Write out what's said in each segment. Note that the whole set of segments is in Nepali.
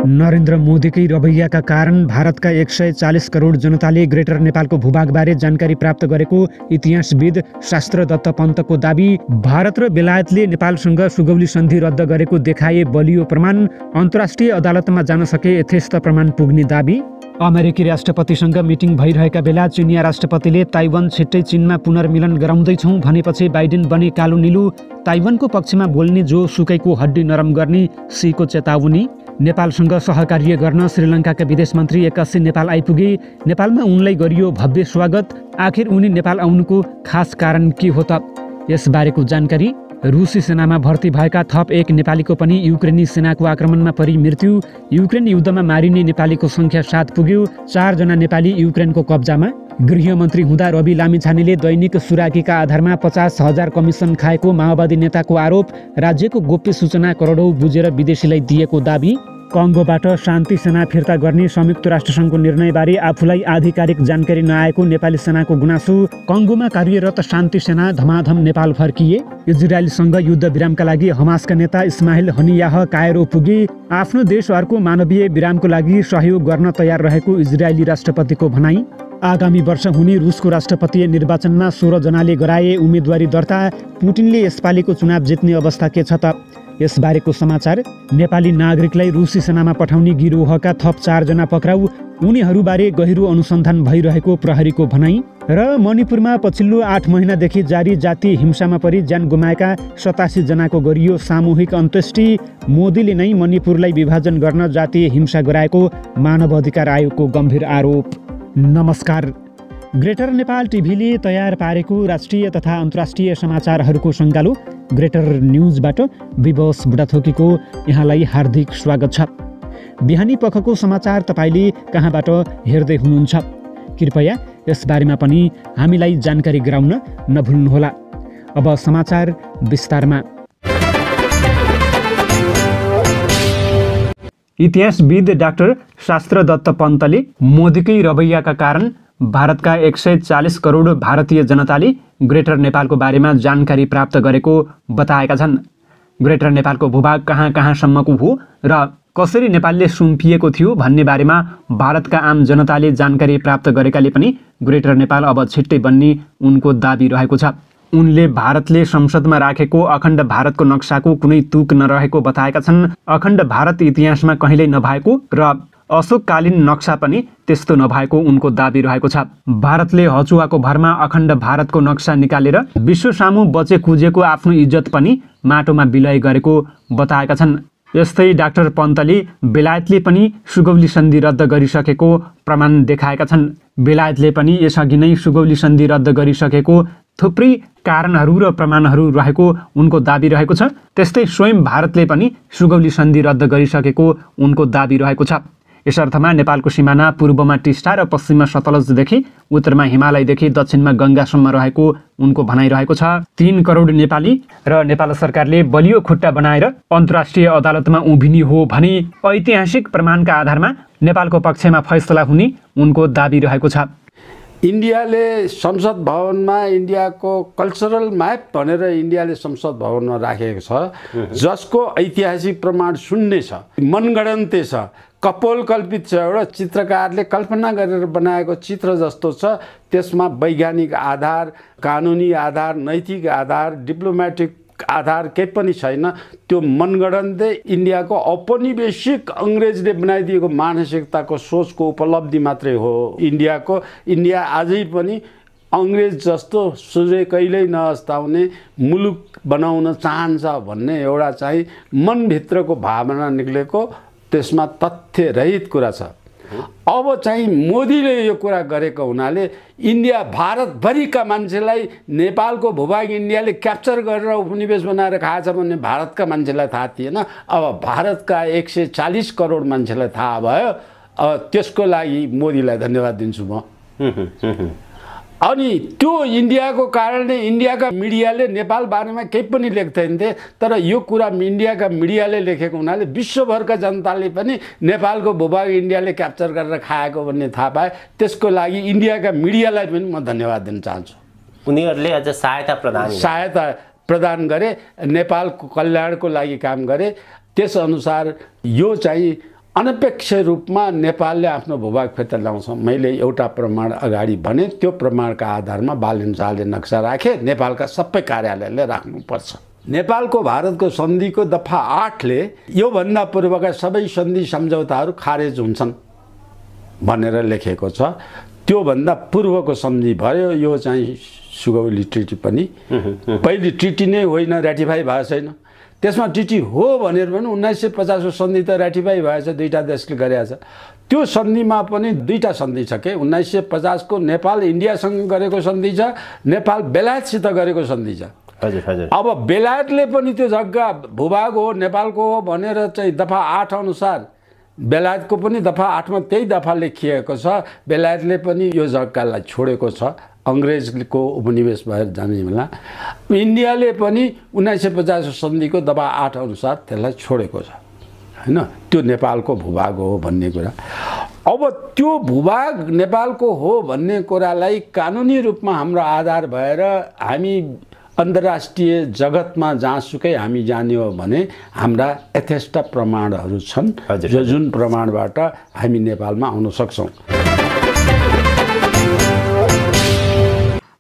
नरेन्द्र मोदीकै रवैयाका कारण भारतका 140 करोड जनताले ग्रेटर नेपालको भूभागबारे जानकारी प्राप्त गरेको इतिहासविद शास्त्रदत्त पन्तको दाबी। भारत र बेलायतले नेपालसँग सुगौली सन्धि रद्द गरेको देखाए बलियो प्रमाण। अन्तर्राष्ट्रिय अदालतमा जान सके यथेष्ट प्रमाण पुग्ने दाबी। अमेरिकी राष्ट्रपतिसँग मिटिङ भइरहेका बेला चिनिया राष्ट्रपतिले ताइवान छिट्टै चीनमा पुनर्मिलन गराउँदैछौँ भनेपछि बाइडेन बने कालो निलो। ताइवानको पक्षमा बोल्ने जो सुकैको हड्डी नरम गर्ने सीको चेतावनी। नेपालसँग सहकार्य गर्न श्रीलङ्काका विदेश मन्त्री 81 नेपाल आइपुगे। नेपालमा उनलाई गरियो भव्य स्वागत। आखिर उनी नेपाल आउनुको खास कारण के हो त? यसबारेको जानकारी। रुसी सेनामा भर्ती भएका थप एक नेपालीको पनि युक्रेनी सेनाको आक्रमणमा परि मृत्यु। युक्रेन युद्धमा मारिने नेपालीको सङ्ख्या 7 पुग्यो। 4 जना नेपाली युक्रेनको कब्जामा। गृहमन्त्री हुँदा रवि लामिछानेले दैनिक सुराकीका आधारमा 50,000 कमिसन खाएको माओवादी नेताको आरोप। राज्यको गोप्य सूचना करोडौँ बुझेर विदेशीलाई दिएको दाबी। कङ्गोबाट शान्ति सेना फिर्ता गर्ने संयुक्त राष्ट्रसङ्घको निर्णयबारे आफूलाई आधिकारिक जानकारी नआएको नेपाली सेनाको गुनासो। कङ्गोमा कार्यरत शान्ति सेना धमाधम नेपाल फर्किए। इजरायलसँग युद्ध विरामका लागि हमासका नेता इस्माइल हनियाह कायरो पुगे। आफ्नो देश अर्को मानवीय विरामको लागि सहयोग गर्न तयार रहेको इजरायली राष्ट्रपतिको भनाई। आगामी वर्ष हुने रुसको राष्ट्रपतीय निर्वाचनमा 16 जनाले गराए उम्मेदवारी दर्ता। पुटिनले यसपालिको चुनाव जित्ने अवस्था के छ त? यसबारेको समाचार। नेपाली नागरिकलाई रुसी सेनामा पठाउने गिरोहका थप 4 जना पक्राउ। उनीहरूबारे गहिरो अनुसन्धान भइरहेको प्रहरीको भनाई। र मणिपुरमा पछिल्लो 8 महिनादेखि जारी जातीय हिंसामा परि ज्यान गुमाएका 87 जनाको गरियो सामूहिक अन्त्येष्टि। मोदीले नै मणिपुरलाई विभाजन गर्न जातीय हिंसा गराएको मानव अधिकार आयोगको गम्भीर आरोप। नमस्कार। ग्रेटर नेपाल टिभीले तयार पारेको राष्ट्रिय तथा अन्तर्राष्ट्रिय समाचारहरूको सङ्गालो ग्रेटर न्युजबाट विवश बुढाथोकीको यहाँलाई हार्दिक स्वागत छ। बिहानी पखको समाचार तपाईँले कहाँबाट हेर्दै हुनुहुन्छ? कृपया यसबारेमा पनि हामीलाई जानकारी गराउन नभुल्नुहोला। अब समाचार विस्तारमा। इतिहासविद डाक्टर शास्त्रदत्त पन्तले मोदीकै रवैयाका कारण भारतका 140 करोड भारतीय जनताले ग्रेटर नेपालको बारेमा जानकारी प्राप्त गरेको बताएका छन्। ग्रेटर नेपालको भूभाग कहाँ कहाँसम्मको हो र कसरी नेपालले सुम्पिएको थियो भन्ने बारेमा भारतका आम जनताले जानकारी प्राप्त गरेकाले पनि ग्रेटर नेपाल अब छिट्टै बन्ने उनको दाबी रहेको छ। उनले भारतले संसदमा राखेको अखण्ड भारतको नक्साको कुनै तुक नरहेको बताएका छन्। अखण्ड भारत इतिहासमा कहिल्यै नभएको र अशोककालीन नक्सा पनि त्यस्तो नभएको उनको दाबी रहेको छ। भारतले हचुवाको भरमा अखण्ड भारतको नक्सा निकालेर विश्व सामु बचे कुजेको आफ्नो इज्जत पनि माटोमा विलय गरेको बताएका छन्। यस्तै डाक्टर पन्तले बेलायतले पनि सुगौली सन्धि रद्द गरिसकेको प्रमाण देखाएका छन्। बेलायतले पनि यसअघि नै सुगौली सन्धि रद्द गरिसकेको थुप्रै कारणहरू र प्रमाणहरू रहेको उनको दाबी रहेको छ। त्यस्तै स्वयं भारतले पनि सुगौली सन्धि रद्द गरिसकेको उनको दाबी रहेको छ। यस अर्थमा नेपालको सिमाना पूर्वमा टिस्टा र पश्चिममा सतलजदेखि उत्तरमा हिमालयदेखि दक्षिणमा गङ्गासम्म रहेको उनको भनाइरहेको छ। 3 करोड नेपाली र नेपाल सरकारले बलियो खुट्टा बनाएर अन्तर्राष्ट्रिय अदालतमा उभिने हो भने ऐतिहासिक प्रमाणका आधारमा नेपालको पक्षमा फैसला हुने उनको दाबी रहेको छ। इन्डियाले संसद भवनमा इन्डियाको कल्चरल म्याप भनेर इन्डियाले संसद भवनमा राखेको छ, जसको ऐतिहासिक प्रमाण शून्य छ, मनगढन्ते छ, कपोल कल्पित छ। एउटा चित्रकारले कल्पना गरेर बनाएको चित्र जस्तो छ। त्यसमा वैज्ञानिक आधार, कानुनी आधार, नैतिक आधार, डिप्लोमेटिक आधार केही पनि छैन। त्यो मनगढन्ते इन्डियाको औपनिवेशिक अङ्ग्रेजले बनाइदिएको मानसिकताको सोचको उपलब्धि मात्रै हो इन्डियाको। इन्डिया अझै पनि अङ्ग्रेज जस्तो सूर्य कहिल्यै नअस्ताउने मुलुक बनाउन चाहन्छ भन्ने एउटा चाहिँ मनभित्रको भावना निक्लेको, त्यसमा तथ्यरहित कुरा छ। अब चाहिँ मोदीले यो कुरा गरेको हुनाले इन्डिया भारतभरिका मान्छेलाई नेपालको भूभाग इन्डियाले क्याप्चर गरेर उपनिवेश बनाएर खाएछ भन्ने भारतका मान्छेलाई थाहा थिएन। अब भारतका 140 करोड मान्छेलाई थाहा भयो। अब त्यसको लागि मोदीलाई धन्यवाद दिन्छु म। अनि त्यो इन्डियाको कारणले इन्डियाका मिडियाले नेपाल बारेमा केही पनि लेख्दैनथे, तर यो कुरा इन्डियाका मिडियाले लेखेको हुनाले विश्वभरका जनताले पनि नेपालको भूभाग इन्डियाले क्याप्चर गरेर खाएको भन्ने थाहा पाए। त्यसको लागि इन्डियाका मिडियालाई पनि म धन्यवाद दिन चाहन्छु। उनीहरूले अझ सहायता प्रदान गरे, नेपालको कल्याणको लागि काम गरे। त्यसअनुसार यो चाहिँ अनपेक्ष रूपमा नेपालले आफ्नो भूभाग फिर्ता ल्याउँछ। मैले एउटा प्रमाण अगाडि भने त्यो प्रमाणका आधारमा बालेन शाहले नक्सा राखे, नेपालका सबै कार्यालयले राख्नुपर्छ। नेपालको भारतको सन्धिको दफा 8ले योभन्दा पूर्वका सबै सन्धि सम्झौताहरू खारेज हुन्छन् भनेर लेखेको छ। त्योभन्दा पूर्वको सन्धि भयो, यो चाहिँ सुगौली ट्रिटी पनि पहिलो ट्रिटी नै होइन, ऱ्याटिफाई भएको छैन। त्यसमा ट्रिटी हो भनेर पनि 1950 को सन्धि त ऱ्याटिफाई भएछ, दुईटा देशले गरेको छ। त्यो सन्धिमा पनि दुईटा सन्धि छ के, 1950 को नेपाल इन्डियासँग गरेको सन्धि छ, नेपाल बेलायतसित गरेको सन्धि छ। अब बेलायतले पनि त्यो जग्गा भूभाग हो नेपालको हो भनेर चाहिँ दफा 8 अनुसार बेलायतको पनि दफा 8 मा त्यही दफा लेखिएको छ। बेलायतले पनि यो जग्गालाई छोडेको छ, अङ्ग्रेजको उपनिवेश भएर जाने बेला। इन्डियाले पनि 1950 सन्धिको दफा 8 अनुसार त्यसलाई छोडेको छ हैन। त्यो नेपालको भूभाग हो भन्ने कुरा। अब त्यो भूभाग नेपालको हो भन्ने कुरालाई कानुनी रूपमा हाम्रो आधार भएर हामी अन्तर्राष्ट्रिय जगतमा जहाँसुकै हामी जाने हो भने हाम्रा यथेष्ट प्रमाणहरू छन्, जुन प्रमाणबाट हामी नेपालमा आउन सक्छौँ।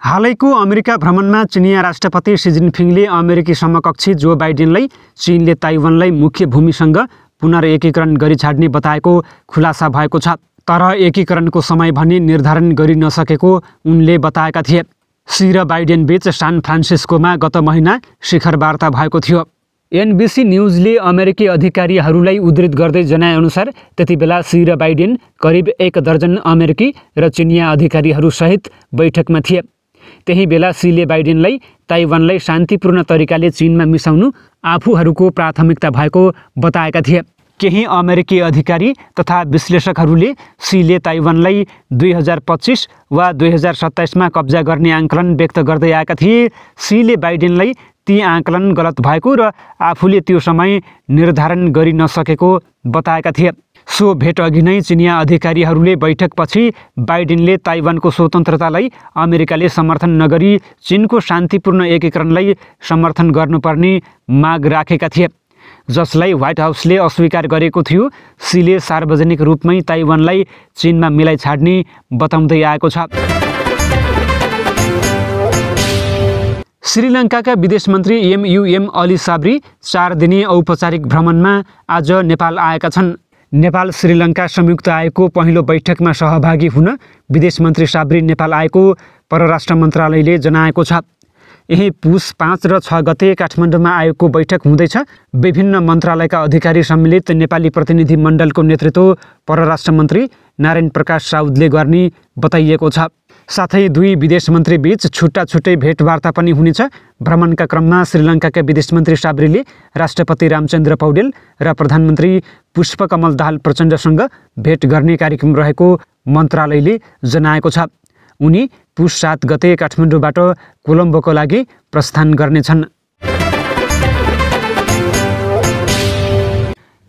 हालैको अमेरिका भ्रमणमा चिनिया राष्ट्रपति सी जिनपिङले अमेरिकी समकक्षी जो बाइडेनलाई चीनले ताइवानलाई मुख्य भूमिसँग पुनर्एकीकरण गरी छाड्ने बताएको खुलासा भएको छ। तर एकीकरणको समय भने निर्धारण गरि नसकेको उनले बताएका थिए। सी र बाइडेन बीच सान फ्रान्सिस्कोमा गत महिना शिखर वार्ता भएको थियो। एनबीसी न्यूजले अमेरिकी अधिकारीहरूलाई उद्धृत गर्दै जनाएअनुसार त्यतिबेला सी र बाइडेन करिब 1 दर्जन अमेरिकी र चिनिया अधिकारीहरूसहित बैठकमा थिए। त्यही बेला सीले बाइडेनलाई ताइवानलाई शान्तिपूर्ण तरिकाले चीनमा मिसाउनु आफूहरूको प्राथमिकता भएको बताएका थिए। केही अमेरिकी अधिकारी तथा विश्लेषकहरूले सीले ताइवानलाई 2025 वा 2027 मा कब्जा गर्ने आंकलन व्यक्त गर्दै आएका थिए। सीले बाइडेनलाई ती आंकलन गलत भएको र आफूले त्यो समय निर्धारण गरि नसकेको बताएका थिए। सो भेट अघि नै चिनिया अधिकारीहरूले बैठकपछि बाइडेनले ताइवानको स्वतन्त्रतालाई अमेरिकाले समर्थन नगरी चीनको शान्तिपूर्ण एकीकरणलाई समर्थन गर्नुपर्ने माग राखेका थिए, जसलाई व्हाइट हाउसले अस्वीकार गरेको थियो। सीले सार्वजनिक रूपमै ताइवानलाई चीनमा मिलाई छाड्ने बताउँदै आएको छ। श्रीलङ्काका विदेश मन्त्री एमयुएम अली साब्री 4 दिने औपचारिक भ्रमणमा आज नेपाल आएका छन्। नेपाल श्रीलङ्का संयुक्त आयोगको पहिलो बैठकमा सहभागी हुन विदेश मन्त्री साब्री नेपाल आएको परराष्ट्र मन्त्रालयले जनाएको छ। यही पुस 5 र 6 गते काठमाडौँमा आयोगको बैठक हुँदैछ। विभिन्न मन्त्रालयका अधिकारी सम्मिलित नेपाली प्रतिनिधि मण्डलको नेतृत्व परराष्ट्र मन्त्री नारायण प्रकाश राउतले गर्ने बताइएको छ। साथै दुई विदेश मन्त्री बीच छुट्टा छुट्टै भेटवार्ता पनि हुनेछ। भ्रमणका क्रममा श्रीलङ्काका विदेश मन्त्री साब्रीले राष्ट्रपति रामचन्द्र पौडेल र प्रधानमन्त्री पुष्पकमल दाहाल प्रचण्डसँग भेट गर्ने कार्यक्रम रहेको मन्त्रालयले जनाएको छ। उनी पुस 7 गते काठमाडौँबाट कोलम्बोको लागि प्रस्थान गर्नेछन्।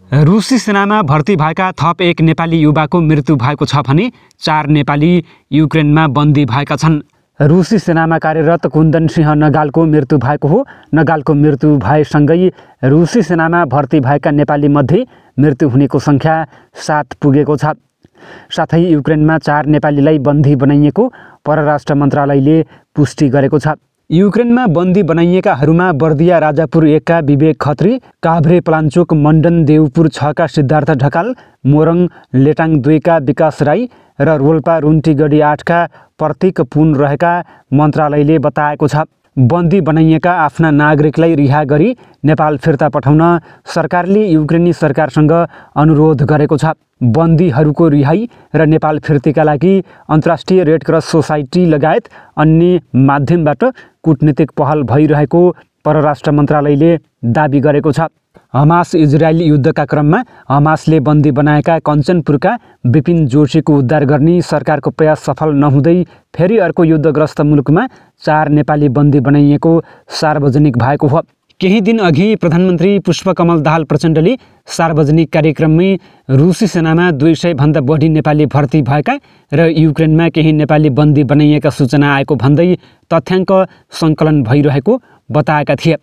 रुसी सेनामा भर्ती भएका थप 1 नेपाली युवाको मृत्यु भएको छ भने 4 नेपाली युक्रेनमा बन्दी भएका छन्। रुसी सेनामा कार्यरत कुन्दन सिंह नगालको मृत्यु भएको हो। नगालको मृत्यु भएसँगै रुसी सेनामा भर्ती भएका नेपाली मध्ये मृत्यु हुनेको सङ्ख्या 7 पुगेको छ। साथै युक्रेनमा 4 नेपालीलाई बन्दी बनाइएको परराष्ट्र मन्त्रालयले पुष्टि गरेको छ। युक्रेनमा बन्दी बनाइएकाहरूमा बर्दिया राजापुर 1 का विवेक खत्री, काभ्रे पलाञ्चोक मण्डन देउपुर 6 का सिद्धार्थ ढकाल, मोरङ लेटाङ 2 का विकास राई र रोल्पा रुन्टीगढी 8 का प्रतीक पुन रहेका मन्त्रालयले बताएको छ। बन्दी बनाइएका आफ्ना नागरिकलाई रिहा गरी नेपाल फिर्ता पठाउन सरकारले युक्रेनी सरकारसँग अनुरोध गरेको छ। बन्दीहरूको रिहाई र नेपाल फिर्तीका लागि अन्तर्राष्ट्रिय रेड क्रस सोसाइटी लगायत अन्य माध्यमबाट कूटनीतिक पहल भइरहेको परराष्ट्र मन्त्रालयले दाबी गरेको छ। हमास इजरायल युद्धका क्रममा हमासले बन्दी बनाएका कञ्चनपुरका विपिन जोशीको उद्धार गर्ने सरकारको प्रयास सफल नहुँदै फेरि अर्को युद्धग्रस्त मुलुकमा 4 नेपाली बन्दी बनाइएको सार्वजनिक भएको हो। केही दिन अघि प्रधानमन्त्री पुष्पकमल दाहाल प्रचण्डले सार्वजनिक कार्यक्रममै रुसी सेनामा 200 भन्दा बढी नेपाली भर्ती भएका र युक्रेनमा केही नेपाली बन्दी बनाइएका सूचना आएको भन्दै तथ्याङ्क सङ्कलन भइरहेको बताएका थिए।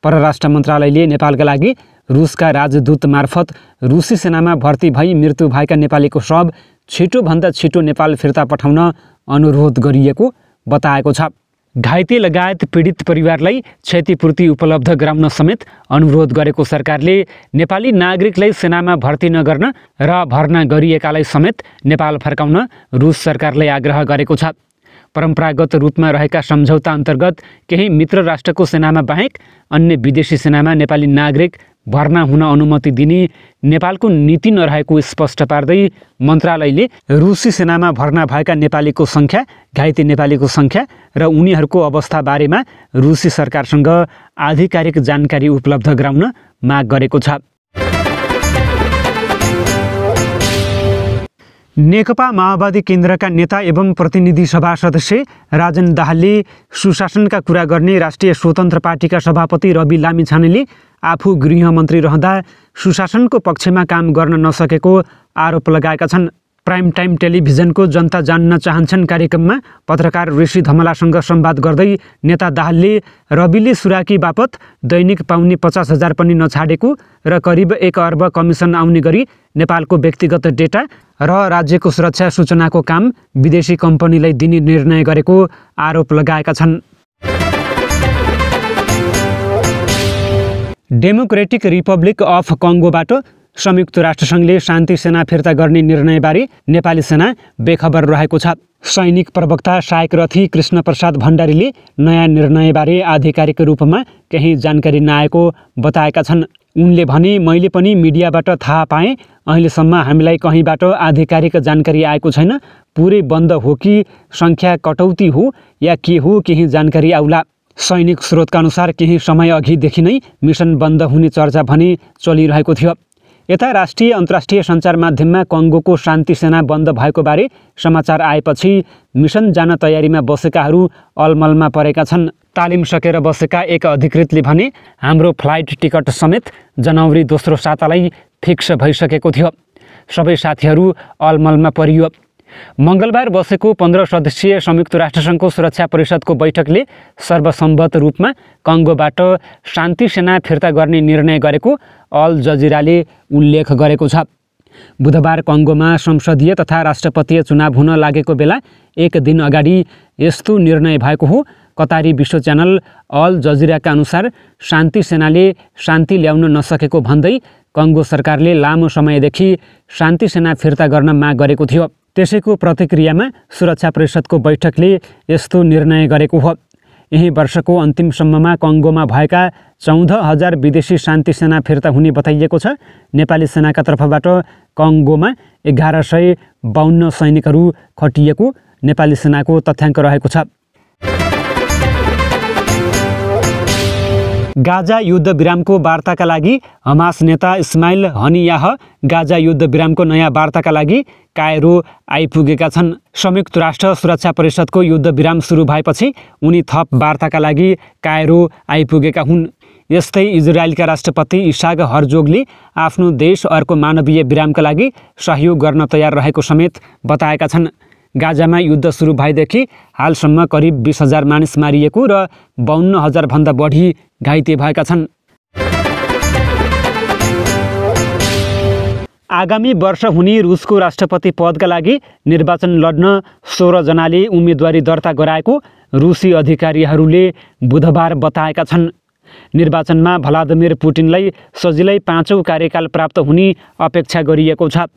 परराष्ट्र मन्त्रालयले नेपालका लागि रुसका राजदूत मार्फत रुसी सेनामा भर्ती भई मृत्यु भएका नेपालीको शव छिटोभन्दा छिटो नेपाल फिर्ता पठाउन अनुरोध गरिएको बताएको छ। घाइते लगायत पीडित परिवारलाई क्षतिपूर्ति उपलब्ध गराउन समेत अनुरोध गरेको सरकारले नेपाली नागरिकलाई सेनामा भर्ती नगर्न र भर्ना गरिएकालाई समेत नेपाल फर्काउन रुस सरकारलाई आग्रह गरेको छ। परम्परागत रूपमा रहेका सम्झौता अन्तर्गत केही मित्र राष्ट्रको सेनामा बाहेक अन्य विदेशी सेनामा नेपाली नागरिक भर्ना हुन अनुमति दिने नेपालको नीति नरहेको स्पष्ट पार्दै मन्त्रालयले रुसी सेनामा भर्ना भएका नेपालीको सङ्ख्या, घाइते नेपालीको सङ्ख्या र उनीहरूको अवस्था बारेमा रुसी सरकारसँग आधिकारिक जानकारी उपलब्ध गराउन माग गरेको छ। नेकपा माओवादी केन्द्रका नेता एवं प्रतिनिधि सभा सदस्य राजन दाहालले सुशासनका कुरा गर्ने राष्ट्रिय स्वतन्त्र पार्टीका सभापति रवि लामिछानेले आफू गृहमन्त्री रहँदा सुशासनको पक्षमा काम गर्न नसकेको आरोप लगाएका छन्। प्राइम टाइम टेलिभिजनको जनता जान्न चाहन्छन् कार्यक्रममा पत्रकार ऋषि धमलासँग संवाद गर्दै नेता दाहालले रविले सुराकी बापत दैनिक पाउने 50,000 पनि नछाडेको र करिब 1 अर्ब कमिसन आउने गरी नेपालको व्यक्तिगत डेटा र राज्यको सुरक्षा सूचनाको काम विदेशी कम्पनीलाई दिने निर्णय गरेको आरोप लगाएका छन्। डेमोक्रेटिक रिपब्लिक अफ कङ्गोबाट संयुक्त राष्ट्रसङ्घले शान्ति सेना फिर्ता गर्ने निर्णयबारे नेपाली सेना बेखबर रहेको छ। सैनिक प्रवक्ता सायक रथी कृष्ण प्रसाद भण्डारीले नयाँ निर्णयबारे आधिकारिक रूपमा केही जानकारी नआएको बताएका छन्। उनले भने, मैले पनि मिडियाबाट थाहा पाएँ, अहिलेसम्म हामीलाई कहीँबाट आधिकारिक जानकारी आएको छैन। पुरै बन्द हो कि सङ्ख्या कटौती हो या के हो, केही जानकारी आउला। सैनिक स्रोतका अनुसार केही समय अघिदेखि नै मिसन बन्द हुने चर्चा भने चलिरहेको थियो। यता राष्ट्रिय अन्तर्राष्ट्रिय सञ्चार माध्यममा कङ्गोको शान्ति सेना बन्द भएको बारे समाचार आएपछि मिसन जान तयारीमा बसेकाहरू अलमलमा परेका छन्। तालिम सकेर बसेका एक अधिकृतले भने, हाम्रो फ्लाइट टिकट समेत जनवरी 2 सातालाई फिक्स भइसकेको थियो। सबै साथीहरू अलमलमा परियो। मङ्गलबार बसेको 15 सदस्यीय संयुक्त राष्ट्रसङ्घको सुरक्षा परिषदको बैठकले सर्वसम्मत रूपमा कङ्गोबाट शान्ति सेना फिर्ता गर्ने निर्णय गरेको अल जजिराले उल्लेख गरेको छ। बुधबार कङ्गोमा संसदीय तथा राष्ट्रपतीय चुनाव हुन लागेको बेला एक दिन अगाडि यस्तो निर्णय भएको हो। कतारी विश्व च्यानल अल जजिराका अनुसार शान्ति सेनाले शान्ति ल्याउन नसकेको भन्दै कङ्गो सरकारले लामो समयदेखि शान्ति सेना फिर्ता गर्न माग गरेको थियो। त्यसैको प्रतिक्रियामा सुरक्षा परिषदको बैठकले यस्तो निर्णय गरेको हो। यही वर्षको अन्तिमसम्ममा कङ्गोमा भएका 14,000 विदेशी शान्ति सेना फिर्ता हुने बताइएको छ। नेपाली सेनाका तर्फबाट कङ्गोमा 1152 सैनिकहरू खटिएको नेपाली सेनाको तथ्याङ्क रहेको छ। गाजा युद्ध विरामको वार्ताका लागि हमास नेता इस्माइल हनियाह गाजा युद्ध विरामको नयाँ वार्ताका लागि कायरो आइपुगेका छन्। संयुक्त राष्ट्र सुरक्षा परिषदको युद्ध विराम सुरु भएपछि उनी थप वार्ताका लागि कायरो आइपुगेका हुन्। यस्तै इजरायलका राष्ट्रपति इसाक हर्जोगले आफ्नो देश अर्को मानवीय विरामका लागि सहयोग गर्न तयार रहेको समेत बताएका छन्। गाजामा युद्ध सुरु भएदेखि हालसम्म करिब 20,000 मानिस मारिएको र 52,000 भन्दा बढी घाइते भएका छन्। आगामी वर्ष हुने रुसको राष्ट्रपति पदका लागि निर्वाचन लड्न 16 जनाले उम्मेदवारी दर्ता गराएको रुसी अधिकारीहरूले बुधबार बताएका छन्। निर्वाचनमा भ्लादिमिर पुटिनलाई सजिलै 5औं कार्यकाल प्राप्त हुने अपेक्षा गरिएको छ।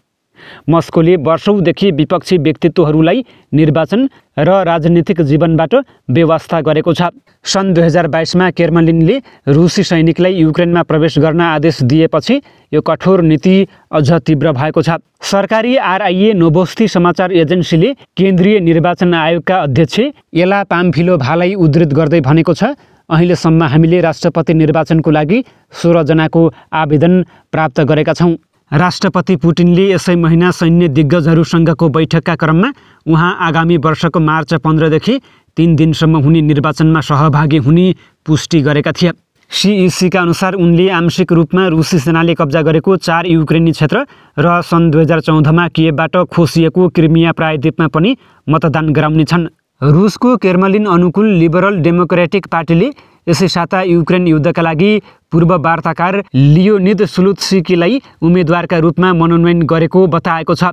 मस्कोले वर्षौंदेखि विपक्षी व्यक्तित्वहरूलाई निर्वाचन र राजनीतिक जीवनबाट बेवास्ता गरेको छ। सन् 2022 मा क्रेमलिनले रुसी सैनिकलाई युक्रेनमा प्रवेश गर्न आदेश दिएपछि यो कठोर नीति अझ तीव्र भएको छ। सरकारी आरआईए नोभोस्ती समाचार एजेन्सीले केन्द्रीय निर्वाचन आयोगका अध्यक्ष एला पाम्फिलोभालाई उद्धृत गर्दै भनेको छ, अहिलेसम्म हामीले राष्ट्रपति निर्वाचनको लागि 16 जनाको आवेदन प्राप्त गरेका छौँ। राष्ट्रपति पुटिनले यसै महिना सैन्य दिग्गजहरूसँगको बैठकका क्रममा उहाँ आगामी वर्षको मार्च 15 देखि 3 दिनसम्म हुने निर्वाचनमा सहभागी हुने पुष्टि गरेका थिए। सीईसीका अनुसार उनले आंशिक रूपमा रुसी सेनाले कब्जा गरेको 4 युक्रेनी क्षेत्र र सन् 2014 मा कियेवबाट खोसिएको क्रिमिया प्रायद्वीपमा पनि मतदान गराउने छन्। रुसको क्रेमलिन अनुकूल लिबरल डेमोक्रेटिक पार्टीले यसै साता युक्रेन युद्धका लागि पूर्व वार्ताकार लियोनिद सुलुत्स्कीलाई उम्मेदवारका रूपमा मनोनयन गरेको बताएको छ।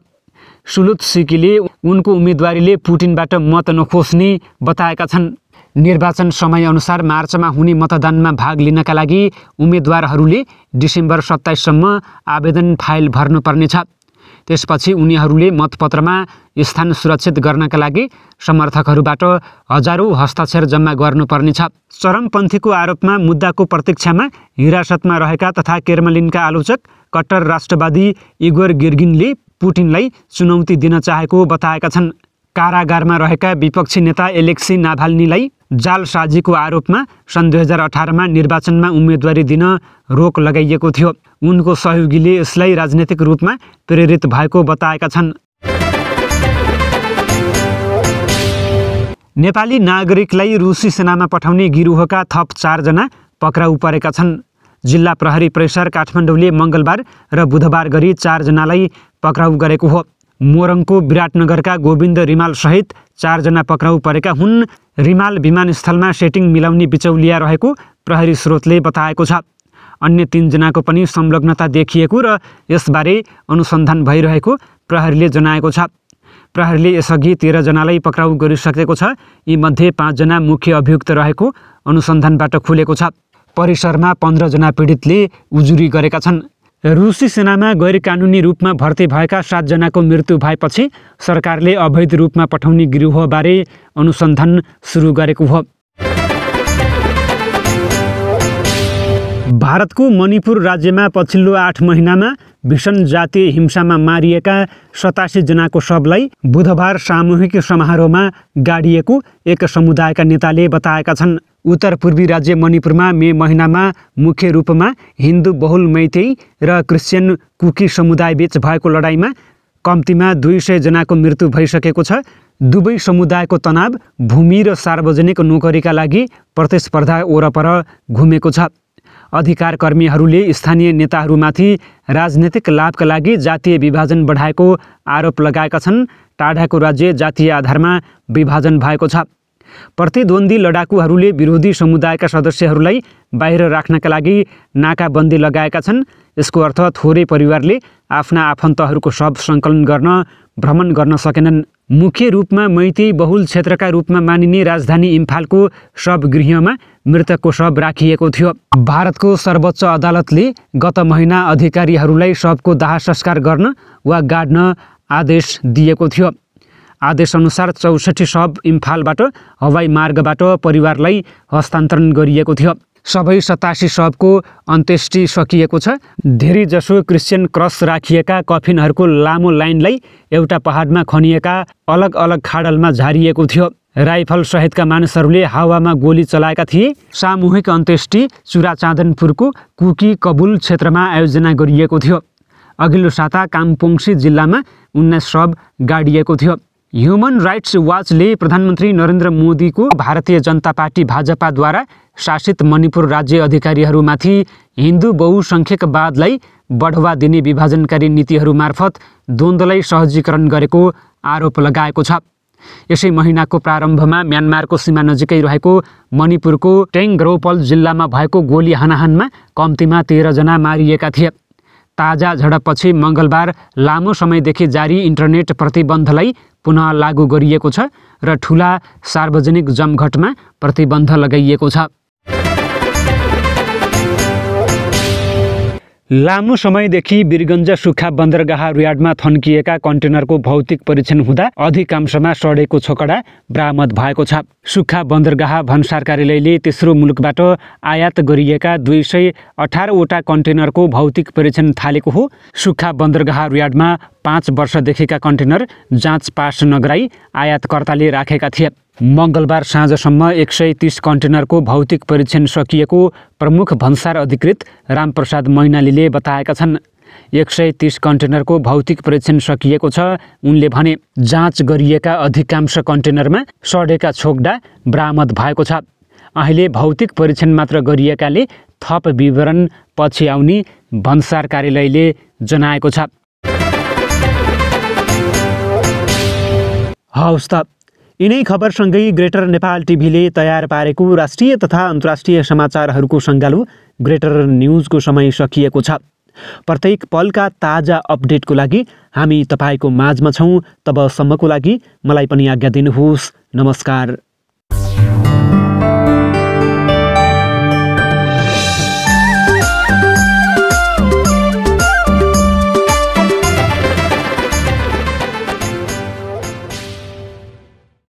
सुलुत्स्कीले उनको उम्मेदवारीले पुटिनबाट मत नखोज्ने बताएका छन्। निर्वाचन समयअनुसार मार्चमा हुने मतदानमा भाग लिनका लागि उम्मेदवारहरूले डिसेम्बर 27 सम्म आवेदन फाइल भर्नुपर्नेछ। त्यसपछि उनीहरूले मतपत्रमा स्थान सुरक्षित गर्नका लागि समर्थकहरूबाट हजारौँ हस्ताक्षर जम्मा गर्नुपर्नेछ। चरमपन्थीको आरोपमा मुद्दाको प्रतीक्षामा हिरासतमा रहेका तथा क्रेमलिनका आलोचक कट्टर राष्ट्रवादी इगोर गिर्गिनले पुटिनलाई चुनौती दिन चाहेको बताएका छन्। कारागारमा रहेका विपक्षी नेता एलेक्सी नाभाल्नीलाई जालसाजीको आरोपमा सन् 2018मा निर्वाचनमा उम्मेदवारी दिन रोक लगाइएको थियो। उनको सहयोगीले यसलाई राजनैतिक रूपमा प्रेरित भएको बताएका छन्। नेपाली नागरिकलाई रुसी सेनामा पठाउने गिरोहका थप 4 जना पक्राउ परेका छन्। जिल्ला प्रहरी परिसर काठमाडौँले मङ्गलबार र बुधबार गरी 4 जनालाई पक्राउ गरेको हो। मोरङको विराटनगरका गोविन्द रिमाल सहित 4 जना पक्राउ परेका हुन्। रिमाल विमानस्थलमा सेटिङ मिलाउने बिचौलिया रहेको प्रहरी स्रोतले बताएको छ। अन्य 3 जनाको पनि संलग्नता देखिएको र यसबारे अनुसन्धान भइरहेको प्रहरीले जनाएको छ। प्रहरीले यसअघि 13 जनालाई पक्राउ गरिसकेको छ। यीमध्ये 5 जना मुख्य अभियुक्त रहेको अनुसन्धानबाट खुलेको छ। परिसरमा 15 जना पीडितले उजुरी गरेका छन्। रुसी सेनामा गैर कानुनी रूपमा भर्ती भएका 7 जनाको मृत्यु भएपछि सरकारले अवैध रूपमा पठाउने गिरोहबारे अनुसन्धान सुरु गरेको हो। भारतको मणिपुर राज्यमा पछिल्लो 8 महिनामा भीषण जातीय हिंसामा मारिएका 87 जनाको शवलाई बुधबार सामूहिक समारोहमा गाडिएको एक समुदायका नेताले बताएका छन्। उत्तर पूर्वी राज्य मणिपुरमा मे महिनामा मुख्य रूपमा हिन्दू बहुल मैतेई र क्रिश्चियन कुकी समुदायबीच भएको लडाईँमा कम्तीमा 200 जनाको मृत्यु भइसकेको छ। दुवै समुदायको तनाव भूमि र सार्वजनिक नोकरीका लागि प्रतिस्पर्धा वरपर घुमेको छ। अधिकार कर्मीहरूले स्थानीय नेताहरूमाथि राजनीतिक लाभका लागि जातीय विभाजन बढाएको आरोप लगाएका छन्। टाढाको राज्य जातीय आधारमा विभाजन भएको छ। प्रतिद्वन्दी लडाकुहरूले विरोधी समुदायका सदस्यहरूलाई बाहिर राख्नका लागि नाकाबन्दी लगाएका छन्। यसको अर्थ थोरै परिवारले आफ्ना आफन्तहरूको शव सङ्कलन गर्न भ्रमण गर्न सकेनन्। मुख्य रूपमा मैतेई बहुल क्षेत्रका रूपमा मानिने राजधानी इम्फालको शवगृहमा मृतकको शव राखिएको थियो। भारतको सर्वोच्च अदालतले गत महिना अधिकारीहरूलाई शवको दाह संस्कार गर्न वा गाड्न आदेश दिएको थियो। आदेशअनुसार 64 शव इम्फालबाट हवाई मार्गबाट परिवारलाई हस्तान्तरण गरिएको थियो। सबै 87 शवको अन्त्येष्टि सकिएको छ। धेरैजसो क्रिश्चियन क्रस राखिएका कफिनहरूको लामो लाइनलाई एउटा पहाडमा खनिएका अलग अलग खाडलमा झारिएको थियो। राइफल सहितका मानिसहरूले हावामा गोली चलाएका थिए। सामूहिक अन्त्येष्टि चुराचाँदनपुरको कुकी कबुल क्षेत्रमा आयोजना गरिएको थियो। अघिल्लो साता कामपोङसी जिल्लामा 19 शव गाडिएको थियो। ह्युमन राइट्स वाचले प्रधानमन्त्री नरेन्द्र मोदीको भारतीय जनता पार्टी भाजपाद्वारा शासित मणिपुर राज्य अधिकारीहरूमाथि हिन्दू बहुसङ्ख्यकवादलाई बढावा दिने विभाजनकारी नीतिहरू मार्फत द्वन्द्वलाई सहजीकरण गरेको आरोप लगाएको छ। यसै महिनाको प्रारम्भमा म्यानमारको सीमा नजिकै रहेको मणिपुरको टेङ्ग्रोपल जिल्लामा भएको गोली हानाहानमा कम्तीमा 13 जना मारिएका थिए। ताजा झडपपछि मङ्गलबार लामो समयदेखि जारी इन्टरनेट प्रतिबन्धलाई पुनः लागू गरिएको छ र ठुला सार्वजनिक जमघटमा प्रतिबन्ध लगाइएको छ। लामो समयदेखि वीरगञ्ज सुक्खा बन्दरगाह यार्डमा थन्किएका कन्टेनरको भौतिक परीक्षण हुँदा अधिकांशमा सडेको छोकडा बरामद भएको छ। सुक्खा बन्दरगाह भन्सार कार्यालयले तेस्रो मुलुकबाट आयात गरिएका 218वटा कन्टेनरको भौतिक परीक्षण थालेको हो। सुक्खा बन्दरगाह यार्डमा 5 वर्षदेखिका कन्टेनर जाँच पास नगराई आयातकर्ताले राखेका थिए। मङ्गलबार साँझसम्म 130 कन्टेनरको भौतिक परीक्षण सकिएको प्रमुख भन्सार अधिकृत रामप्रसाद मैनालीले बताएका छन्। 130 कन्टेनरको भौतिक परीक्षण सकिएको छ। उनले भने जाँच गरिएका अधिकांश कन्टेनरमा सडेका छोकडा बरामद भएको छ। अहिले भौतिक परीक्षण मात्र गरिएकाले थप विवरण पछि आउने भन्सार कार्यालयले जनाएको छ। हवस् त यिनै खबरसँगै ग्रेटर नेपाल टिभीले तयार पारेको राष्ट्रिय तथा अन्तर्राष्ट्रिय समाचारहरूको सङ्गालो ग्रेटर न्युजको समय सकिएको छ। प्रत्येक पलका ताजा अपडेटको लागि हामी तपाईँको माझमा छौँ। तबसम्मको लागि मलाई पनि आज्ञा दिनुहोस्। नमस्कार।